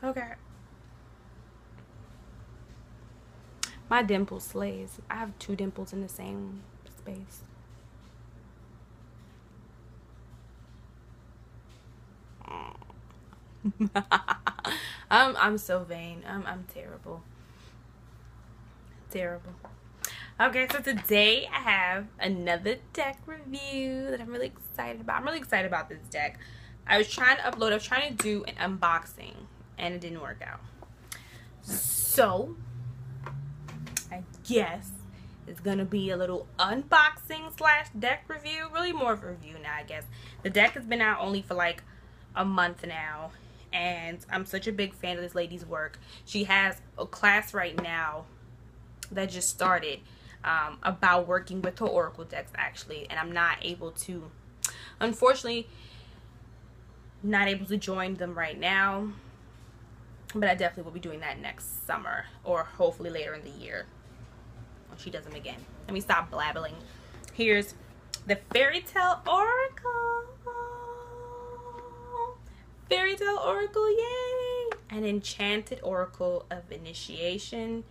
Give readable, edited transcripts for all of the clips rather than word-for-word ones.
Okay. My dimple slays. I have two dimples in the same space. I'm so vain. I'm terrible. Terrible. Okay, so today I have another deck review that I'm really excited about. I'm really excited about this deck. I was trying to do an unboxing and it didn't work out. So I guess it's gonna be a little unboxing slash deck review. Really more of a review now, I guess. The deck has been out only for like a month now, and I'm such a big fan of this lady's work. She has a class right now that just started about working with her oracle decks, actually, and I'm not able to, unfortunately, not able to join them right now, but I definitely will be doing that next summer, or hopefully later in the year when she does them again. Let me stop blabbling. Here's the Faerytale Oracle. Faerytale Oracle, yay! An enchanted oracle of initiation,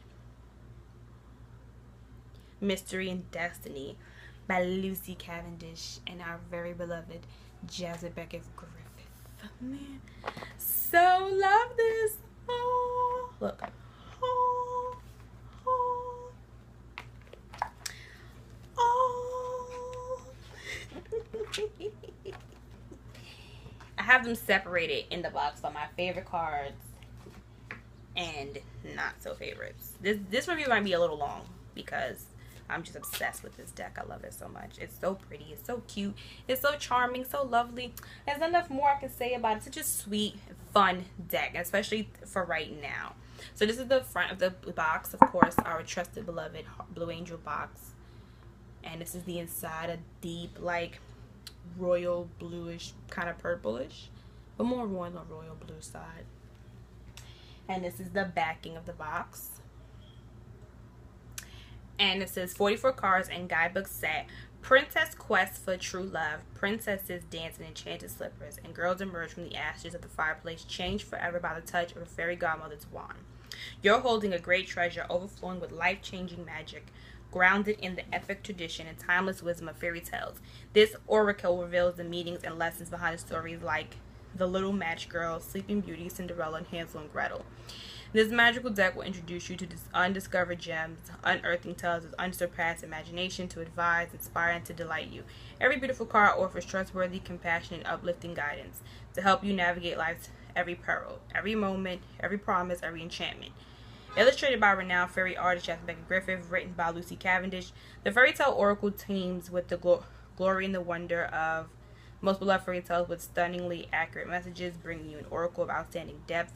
mystery, and destiny by Lucy Cavendish and our very beloved Jasmine Beckett Griffith. Man, so love this. Oh, look. Oh, oh, oh. I have them separated in the box by my favorite cards and not so favorites. This review might be a little long because I'm just obsessed with this deck. I love it so much. It's so pretty. It's so cute. It's so charming. So lovely. There's not enough more I can say about it. It's such a sweet, fun deck, especially for right now. So this is the front of the box. Of course, our trusted, beloved Blue Angel box. And this is the inside, a deep, like, royal bluish, kind of purplish, but more on the royal blue side. And this is the backing of the box. And it says 44 cards and guidebook set. Princess quest for true love. Princesses dance in enchanted slippers, and girls emerge from the ashes of the fireplace, changed forever by the touch of a fairy godmother's wand. You're holding a great treasure, overflowing with life-changing magic, grounded in the epic tradition and timeless wisdom of fairy tales. This oracle reveals the meanings and lessons behind stories like The Little Match Girl, Sleeping Beauty, Cinderella, and Hansel and Gretel. This magical deck will introduce you to undiscovered gems, unearthing tales of unsurpassed imagination to advise, inspire, and to delight you. Every beautiful card offers trustworthy, compassionate, and uplifting guidance to help you navigate life's every peril, every moment, every promise, every enchantment. Illustrated by renowned fairy artist Jasmine Beckett Griffith, written by Lucy Cavendish, the Faerytale Oracle teams with the glory and the wonder of most beloved fairy tales with stunningly accurate messages, bringing you an oracle of outstanding depth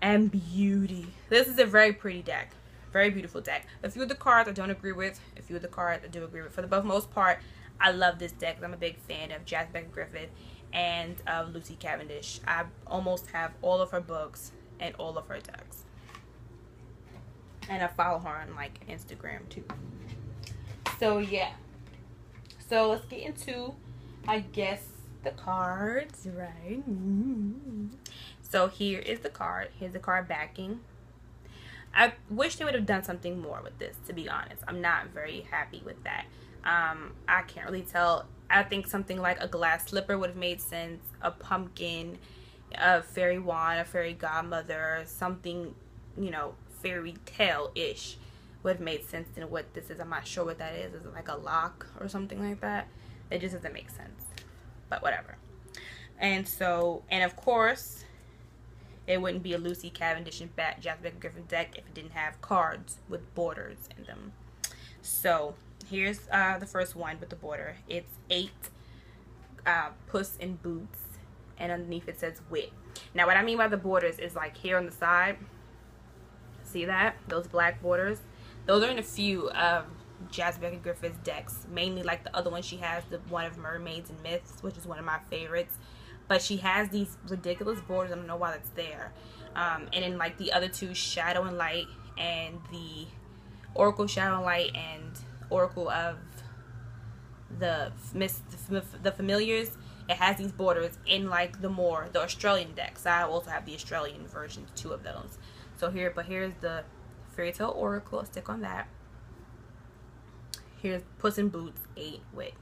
and beauty. This is a very pretty deck. Very beautiful deck. A few of the cards I don't agree with. A few of the cards I do agree with. For the most part, I love this deck. I'm a big fan of Jasmine Beckett Griffith and of Lucy Cavendish. I almost have all of her books and all of her decks. And I follow her on like Instagram too. So yeah. So let's get into, I guess, the cards, right? So here is the card. Here's the card backing. I wish they would have done something more with this, to be honest. I'm not very happy with that. I can't really tell. I think something like a glass slipper would have made sense. A pumpkin, a fairy wand, a fairy godmother, something, you know, fairy tale-ish would have made sense than what this is. I'm not sure what that is. Is it like a lock or something like that? It just doesn't make sense. But whatever. And so, and of course, it wouldn't be a Lucy Cavendish and Jasmine Beckett Griffith deck if it didn't have cards with borders in them. So here's the first one with the border. It's 8 Puss in Boots, and underneath it says wit. Now what I mean by the borders is like here on the side. See that? Those black borders? Those are in a few of Jasmine Beckett Griffith's decks. Mainly like the other one she has, the one of Mermaids and Myths, which is one of my favorites. But she has these ridiculous borders. I don't know why that's there. And then like the other two, Shadow and Light, and the Oracle Shadow and Light, and Oracle of the Familiars. it has these borders in like the Australian decks. I also have the Australian version, 2 of those. So here's the Faerytale Oracle. Let's stick on that. Here's Puss in Boots 8 Wit.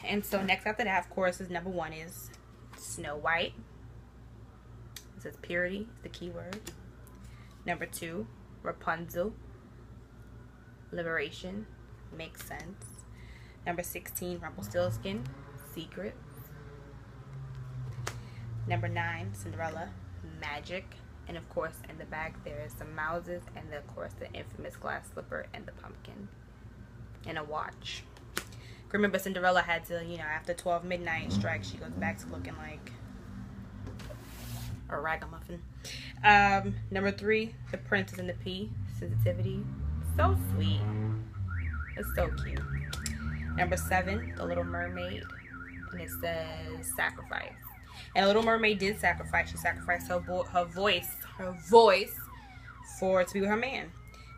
And so next after that, of course, is number 1 is Snow White. It says purity, the keyword. Number 2, Rapunzel. Liberation, makes sense. Number 16, Rumpelstiltskin, secrets. Number 9, Cinderella, magic. And of course, in the back there is some mouses, and of course the infamous glass slipper and the pumpkin and a watch. Remember, Cinderella had to, you know, after 12 midnight strike, she goes back to looking like a ragamuffin. Number 3, The Princess and the Pea, sensitivity. So sweet. It's so cute. Number 7, The Little Mermaid, and it says sacrifice. And Little Mermaid did sacrifice. She sacrificed her voice to be with her man.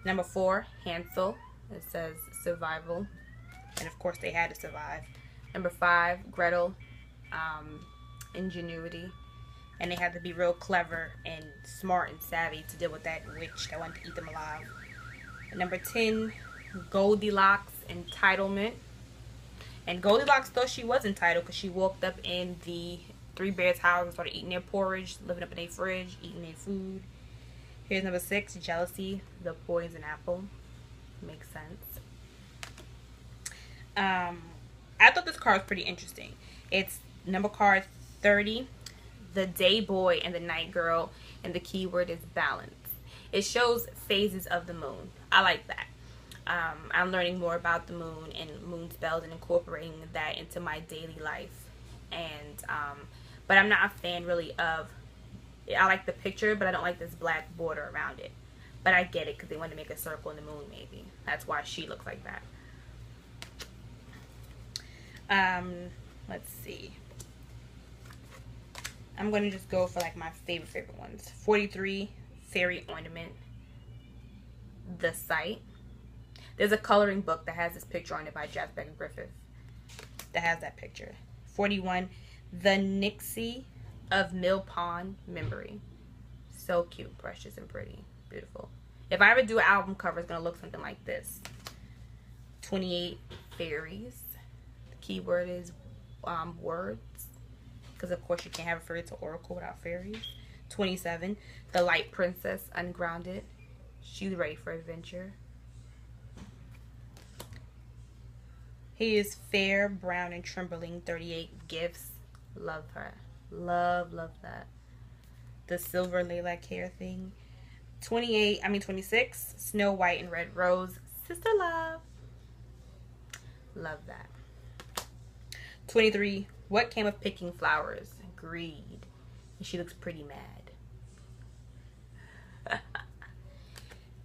Number 4, Hansel. It says survival, and of course they had to survive. Number 5, Gretel, ingenuity, and they had to be real clever and smart and savvy to deal with that witch that wanted to eat them alive. And number 10, Goldilocks, entitlement. And Goldilocks thought she was entitled because she walked up in the 3 bears' house and started eating their porridge, living up in their fridge, eating their food. Here's number 6, jealousy, the poison apple. Makes sense. I thought this card was pretty interesting. It's number card 30, the day boy and the night girl, and the keyword is balance. It shows phases of the moon. I like that. I'm learning more about the moon and moon spells and incorporating that into my daily life. And but I'm not a fan really of, I like the picture, but I don't like this black border around it. But I get it because they wanted to make a circle in the moon, maybe. That's why she looks like that. Let's see. I'm going to just go for like my favorite ones. 43, Fairy Ornament, The Sight. There's a coloring book that has this picture on it by Jasper Griffith that has that picture. 41, The Nixie of Mill Pond Memory. So cute, precious, and pretty. Beautiful. If I ever do an album cover, it's going to look something like this. 28, Fairies. The keyword is words. Because, of course, you can't have a fairy tale oracle without fairies. 27, The Light Princess, Ungrounded. She's ready for adventure. He is Fair, Brown, and Trembling. 38, Gifts. Love her. Love that. The silver lilac hair thing. 26, Snow White and Red Rose. Sister love. Love that. 23, What Came of Picking Flowers? Greed. And she looks pretty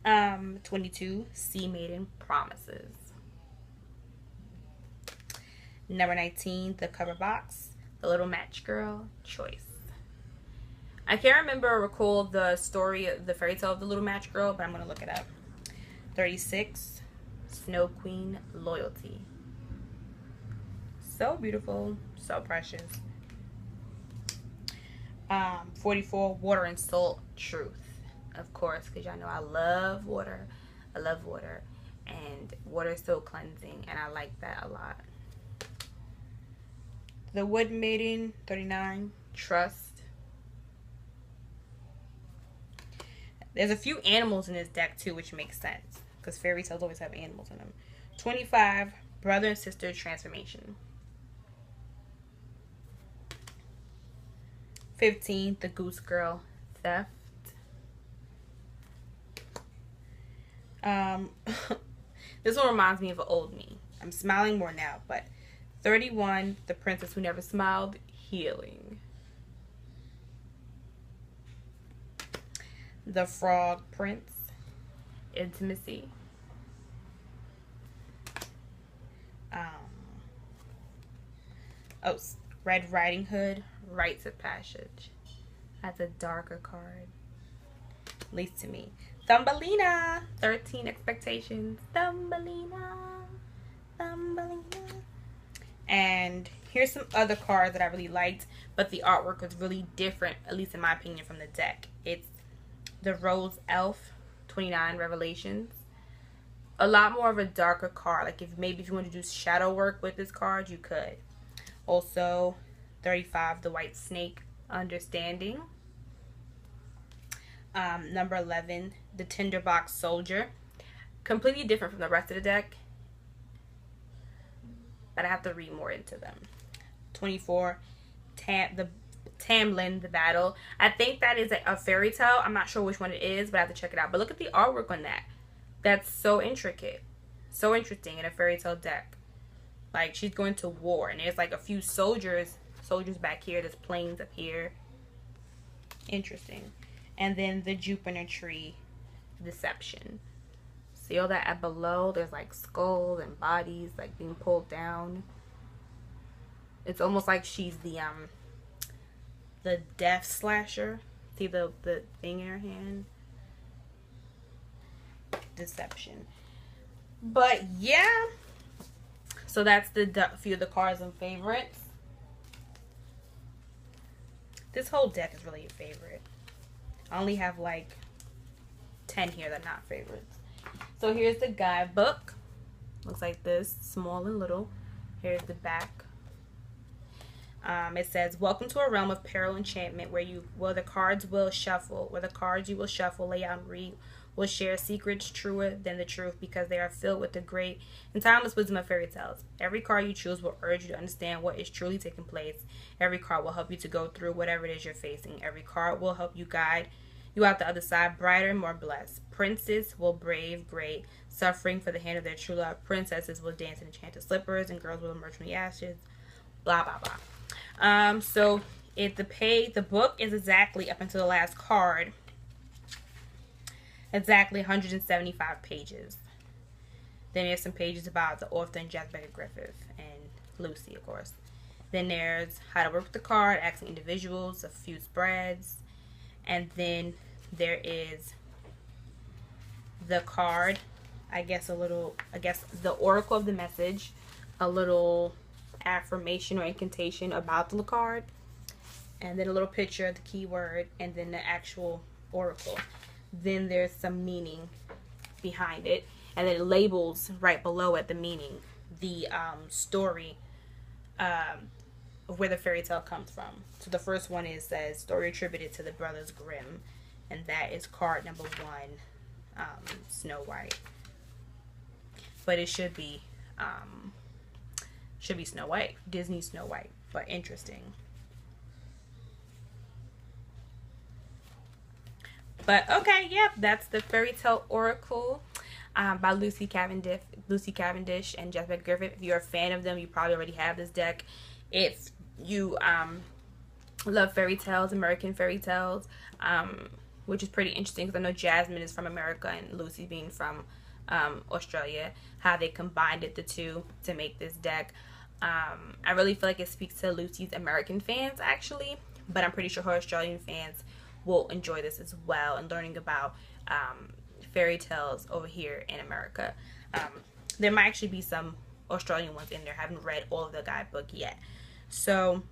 mad. 22, Sea Maiden Promises. Number 19, The Cover Box, The Little Match Girl, Choice. I can't remember or recall the story, the fairy tale of the Little Match Girl, but I'm going to look it up. 36, Snow Queen, Loyalty. So beautiful, so precious. 44, Water and Salt, Truth. Of course, because y'all know I love water. I love water. And water is so cleansing, and I like that a lot. The Wood Maiden, 39, Trust. There's a few animals in this deck too, which makes sense because fairy tales always have animals in them. 25, Brother and Sister Transformation. 15, The Goose Girl, Theft. This one reminds me of an old me. I'm smiling more now, but 31, The Princess Who Never Smiled, Healing. The Frog Prince, Intimacy. Red Riding Hood, Rites of Passage. That's a darker card, at least to me. Thumbelina, 13 Expectations. Thumbelina. And here's some other cards that I really liked, but the artwork was really different, at least in my opinion, from the deck. It's the Rose Elf 29 Revelations. A lot more of a darker card. Like if you want to do shadow work with this card, you could. Also, 35, the White Snake Understanding. Number 11, the Tinderbox Soldier. Completely different from the rest of the deck, but I have to read more into them. 24, Tamlin, the Battle. I think that is a fairy tale. I'm not sure which one it is, but I have to check it out. But look at the artwork on that. That's so intricate. So interesting in a fairy tale deck. Like, she's going to war, and there's like a few soldiers back here. There's planes up here. Interesting. And then the Jupiter Tree Deception. See all that below? There's like skulls and bodies like being pulled down. It's almost like she's the death slasher. See the thing in her hand? Deception. But yeah. So that's the few of the cards and favorites. This whole deck is really a favorite. I only have like 10 here that are not favorites. So here's the guidebook. Looks like this, small and little. Here's the back. It says, "Welcome to a realm of peril enchantment where the cards you will shuffle, lay out and read, will share secrets truer than the truth because they are filled with the great and timeless wisdom of fairy tales. Every card you choose will urge you to understand what is truly taking place. Every card will help you to go through whatever it is you're facing. Every card will help you guide you out the other side, brighter and more blessed. Princes will brave great suffering for the hand of their true love. Princesses will dance in enchanted slippers, and girls will emerge from the ashes." Blah blah blah. So the book is exactly up until the last card. Exactly 175 pages. Then there's some pages about the author and Jasper Griffith and Lucy, of course. Then there's how to work with the card, asking individuals, a few spreads. And then there is the card, the oracle of the message, a little affirmation or incantation about the card, and then a little picture of the keyword, and then the actual oracle. Then there's some meaning behind it, and then it labels right below it the meaning, the story of where the fairy tale comes from. So the first one says story attributed to the Brothers Grimm, and that is card number 1, Snow White. But it should be Snow White, Disney Snow White. But interesting. But okay, yeah, that's the Fairy Tale Oracle by Lucy Cavendish and Jasper Griffith. If you're a fan of them, you probably already have this deck. If you love fairy tales, American fairy tales, which is pretty interesting because I know Jasmine is from America and Lucy being from Australia, how they combined the two to make this deck. I really feel like it speaks to Lucy's American fans, actually, but I'm pretty sure her Australian fans will enjoy this as well, and learning about fairy tales over here in America. There might actually be some Australian ones in there. I haven't read all of the guidebook yet. So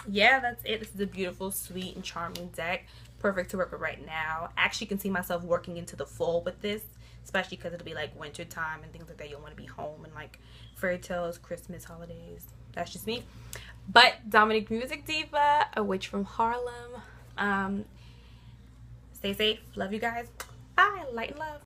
yeah, that's it. This is a beautiful, sweet, and charming deck. Perfect to work with right now. I actually can see myself working into the fall with this, especially because it'll be like winter time and things like that. You'll want to be home and like fairy tales, Christmas, holidays. That's just me. But Dominic Music Diva, a witch from Harlem. Stay safe. Love you guys. Bye. Light and love.